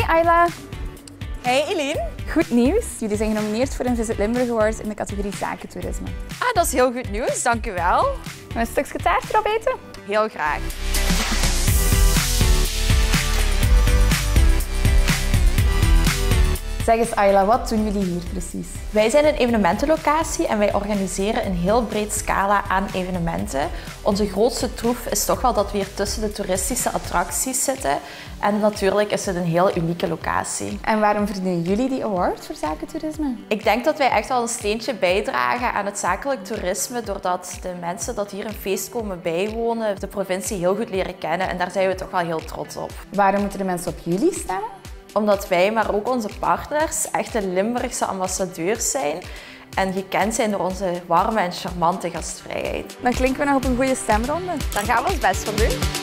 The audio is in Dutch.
Ayla. Hey Eline. Goed nieuws. Jullie zijn genomineerd voor een Visit Limburg Award in de categorie zakentoerisme. Ah, dat is heel goed nieuws. Dank u wel. Gaan we een stukje taart erop eten? Heel graag. Zeg eens Ayla, wat doen jullie hier precies? Wij zijn een evenementenlocatie en wij organiseren een heel breed scala aan evenementen. Onze grootste troef is toch wel dat we hier tussen de toeristische attracties zitten. En natuurlijk is het een heel unieke locatie. En waarom verdienen jullie die award voor zakentoerisme? Ik denk dat wij echt wel een steentje bijdragen aan het zakelijk toerisme, doordat de mensen dat hier een feest komen bijwonen, de provincie heel goed leren kennen en daar zijn we toch wel heel trots op. Waarom moeten de mensen op jullie stemmen? Omdat wij, maar ook onze partners, echte Limburgse ambassadeurs zijn en gekend zijn door onze warme en charmante gastvrijheid. Dan klinken we nog op een goede stemronde. Daar gaan we ons best voor doen.